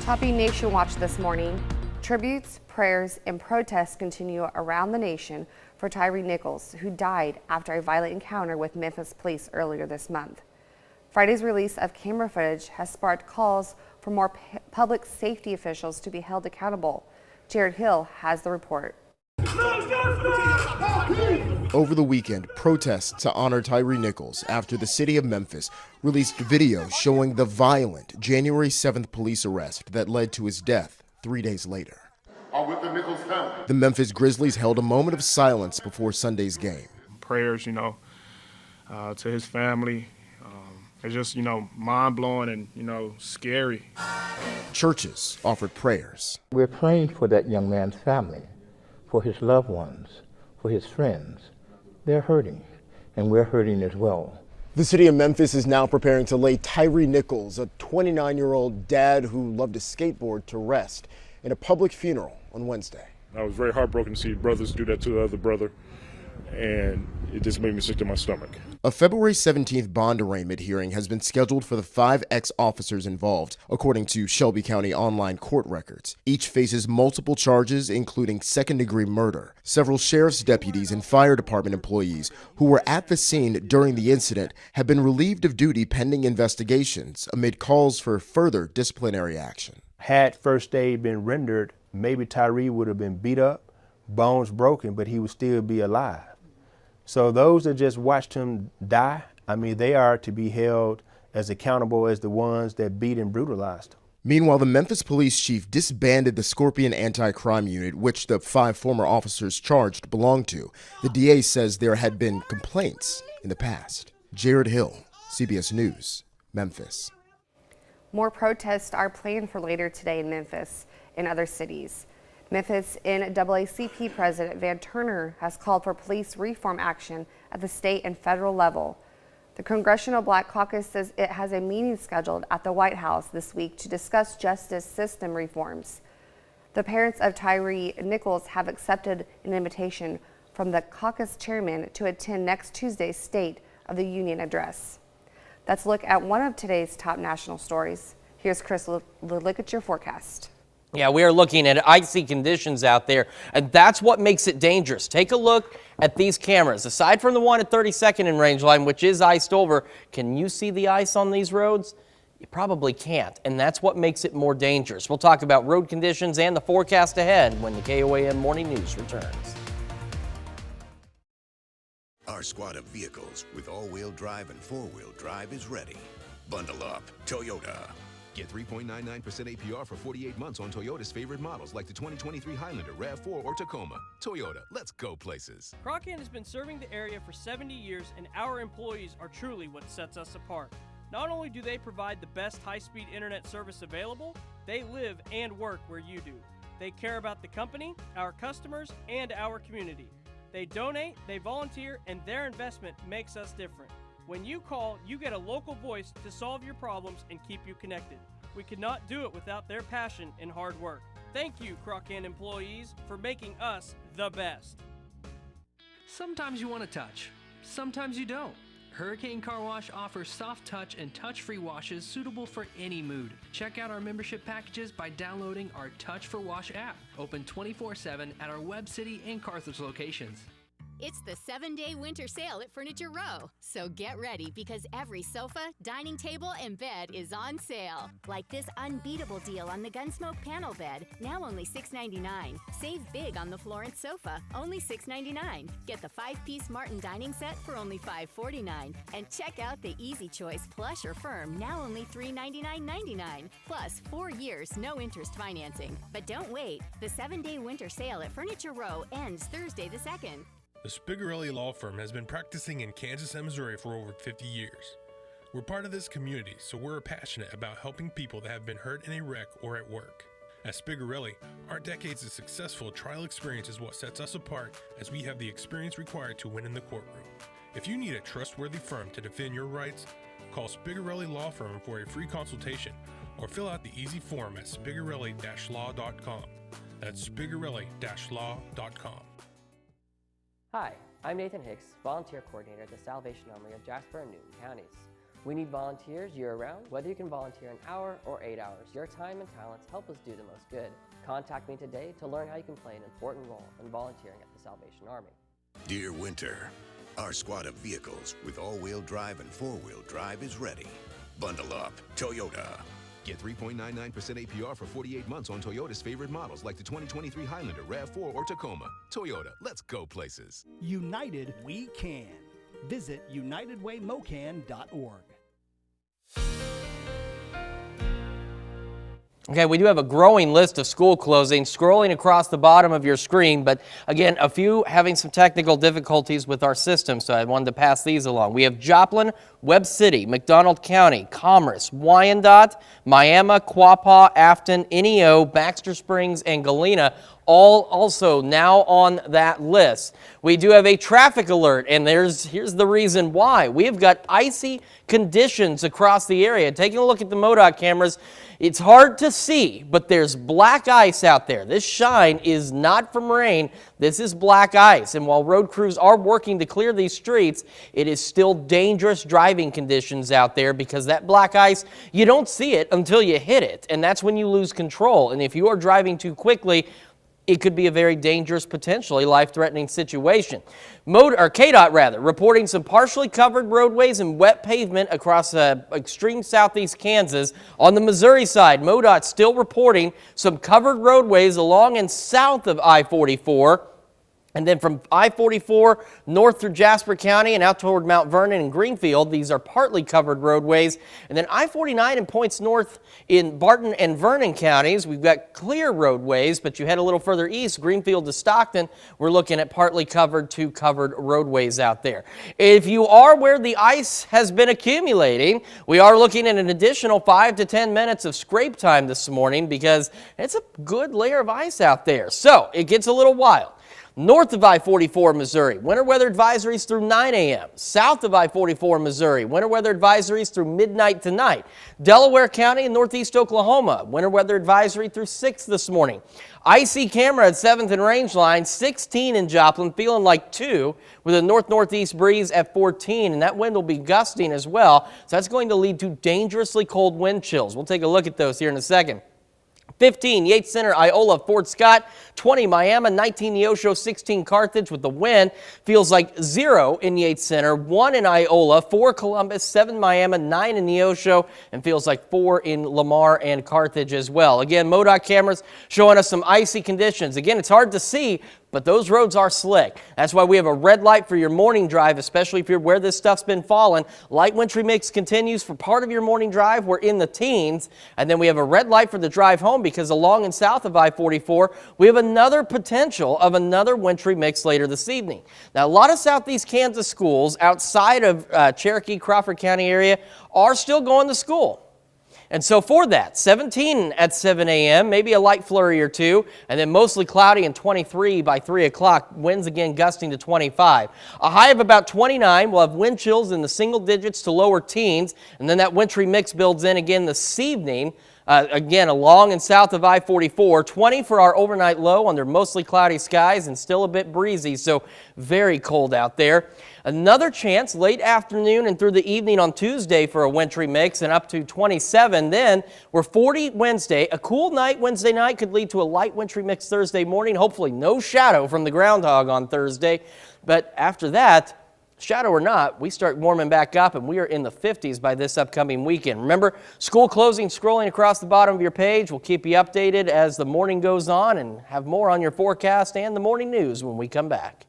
Topping Nation Watch this morning, tributes, prayers, and protests continue around the nation for Tyre Nichols, who died after a violent encounter with Memphis police earlier this month. Friday's release of camera footage has sparked calls for more public safety officials to be held accountable. Jared Hill has the report. Over the weekend, protests to honor Tyre Nichols after the city of Memphis released video showing the violent January 7th police arrest that led to his death 3 days later. With the Nichols family. The Memphis Grizzlies held a moment of silence before Sunday's game. Prayers, to his family. It's just, mind-blowing and, scary. Churches offered prayers. We're praying for that young man's family, for his loved ones, for his friends. They're hurting, and we're hurting as well. The city of Memphis is now preparing to lay Tyre Nichols, a 29-year-old dad who loved to skateboard, to rest in a public funeral on Wednesday. I was very heartbroken to see brothers do that to the other brother, and it just made me sick to my stomach. A February 17th bond arraignment hearing has been scheduled for the 5 ex-officers involved, according to Shelby County online court records. Each faces multiple charges, including second-degree murder. Several sheriff's deputies and fire department employees who were at the scene during the incident have been relieved of duty pending investigations amid calls for further disciplinary action. Had first aid been rendered, maybe Tyre would have been beat up, bones broken, but he would still be alive. So those that just watched him die, they are to be held as accountable as the ones that beat and brutalized him. Meanwhile, the Memphis police chief disbanded the Scorpion Anti-Crime Unit, which the 5 former officers charged belonged to. The DA says there had been complaints in the past. Jared Hill, CBS News, Memphis. More protests are planned for later today in Memphis and other cities. Memphis NAACP President Van Turner has called for police reform action at the state and federal level. The Congressional Black Caucus says it has a meeting scheduled at the White House this week to discuss justice system reforms. The parents of Tyre Nichols have accepted an invitation from the caucus chairman to attend next Tuesday's State of the Union address. Let's look at one of today's top national stories. Here's Chris. Look at your forecast. Yeah, we are looking at icy conditions out there, and that's what makes it dangerous. Take a look at these cameras. Aside from the one at 32nd and Range Line, which is iced over, can you see the ice on these roads? You probably can't, and that's what makes it more dangerous. We'll talk about road conditions and the forecast ahead when the KOAM Morning News returns. Our squad of vehicles with all-wheel drive and four-wheel drive is ready. Bundle up, Toyota. Get 3.99% APR for 48 months on Toyota's favorite models like the 2023 Highlander, RAV4, or Tacoma. Toyota, let's go places. KOAM has been serving the area for 70 years, and our employees are truly what sets us apart. Not only do they provide the best high-speed internet service available, they live and work where you do. They care about the company, our customers, and our community. They donate, they volunteer, and their investment makes us different. When you call, you get a local voice to solve your problems and keep you connected. We could not do it without their passion and hard work. Thank you, KOAM employees, for making us the best. Sometimes you want to touch, sometimes you don't. Hurricane Car Wash offers soft touch and touch-free washes suitable for any mood. Check out our membership packages by downloading our Touch for Wash app. Open 24/7 at our Webb City and Carthage locations. It's the 7-day winter sale at Furniture Row. So get ready because every sofa, dining table, and bed is on sale. Like this unbeatable deal on the Gunsmoke panel bed, now only $6.99. Save big on the Florence sofa, only $6.99. Get the 5-piece Martin dining set for only $5.49. And check out the Easy Choice plush or firm, now only $399.99. Plus 4 years, no interest financing. But don't wait. The 7-day winter sale at Furniture Row ends Thursday the 2nd. The Spigarelli Law Firm has been practicing in Kansas and Missouri for over 50 years. We're part of this community, so we're passionate about helping people that have been hurt in a wreck or at work. At Spigarelli, our decades of successful trial experience is what sets us apart, as we have the experience required to win in the courtroom. If you need a trustworthy firm to defend your rights, call Spigarelli Law Firm for a free consultation or fill out the easy form at spigarelli-law.com. That's spigarelli-law.com. Hi, I'm Nathan Hicks, Volunteer Coordinator at the Salvation Army of Jasper and Newton Counties. We need volunteers year-round. Whether you can volunteer an hour or 8 hours, your time and talents help us do the most good. Contact me today to learn how you can play an important role in volunteering at the Salvation Army. Dear Winter, our squad of vehicles with all-wheel drive and four-wheel drive is ready. Bundle up, Toyota. Get 3.99% APR for 48 months on Toyota's favorite models like the 2023 Highlander, RAV4, or Tacoma. Toyota, let's go places. United We Can. Visit unitedwaymocan.org. Okay, we do have a growing list of school closings scrolling across the bottom of your screen, but again, a few having some technical difficulties with our system, so I wanted to pass these along. We have Joplin, Webb City, McDonald County, Commerce, Wyandotte, Miami, Quapaw, Afton, NEO, Baxter Springs, and Galena, all also now on that list. We do have a traffic alert, and here's the reason why. We have got icy conditions across the area. Taking a look at the MoDOT cameras, it's hard to see, but there's black ice out there. This shine is not from rain. This is black ice. And while road crews are working to clear these streets, it is still dangerous driving conditions out there because that black ice, you don't see it until you hit it. And that's when you lose control. And if you are driving too quickly, it could be a very dangerous, potentially life-threatening situation. KDOT reporting some partially covered roadways and wet pavement across extreme southeast Kansas. On the Missouri side, MoDOT still reporting some covered roadways along and south of I-44. And then from I-44 north through Jasper County and out toward Mount Vernon and Greenfield, these are partly covered roadways. And then I-49 and points north in Barton and Vernon counties, we've got clear roadways, but you head a little further east, Greenfield to Stockton, we're looking at partly covered to covered roadways out there. If you are where the ice has been accumulating, we are looking at an additional 5 to 10 minutes of scrape time this morning because it's a good layer of ice out there. So it gets a little wild. North of I-44 Missouri, winter weather advisories through 9 a.m. South of I-44 Missouri, winter weather advisories through midnight tonight. Delaware County and northeast Oklahoma, winter weather advisory through 6 this morning. Icy camera at 7th and Rangeline, 16 in Joplin, feeling like 2 with a north-northeast breeze at 14, and that wind will be gusting as well, so that's going to lead to dangerously cold wind chills. We'll take a look at those here in a second. 15, Yates Center, Iola, Fort Scott, 20, Miami, 19, Neosho, 16, Carthage with the wind. Feels like 0 in Yates Center, 1 in Iola, 4, Columbus, 7, Miami, 9 in Neosho, and feels like 4 in Lamar and Carthage as well. Again, MoDOT cameras showing us some icy conditions. Again, it's hard to see, but those roads are slick. That's why we have a red light for your morning drive, especially if you're where this stuff's been falling. Light wintry mix continues for part of your morning drive. We're in the teens. And then we have a red light for the drive home because along and south of I-44, we have another potential of another wintry mix later this evening. Now, a lot of southeast Kansas schools outside of Cherokee, Crawford County area are still going to school. And so for that, 17 at 7 a.m., maybe a light flurry or two, and then mostly cloudy and 23 by 3 o'clock, winds again gusting to 25. A high of about 29, we'll have wind chills in the single digits to lower teens, and then that wintry mix builds in again this evening. Again, along and south of I-44, 20 for our overnight low under mostly cloudy skies and still a bit breezy, so very cold out there. Another chance late afternoon and through the evening on Tuesday for a wintry mix and up to 27. Then we're 40 Wednesday. A cool night Wednesday night could lead to a light wintry mix Thursday morning. Hopefully no shadow from the groundhog on Thursday. But after that, shadow or not, we start warming back up and we are in the 50s by this upcoming weekend. Remember, school closing scrolling across the bottom of your page. We'll keep you updated as the morning goes on and have more on your forecast and the morning news when we come back.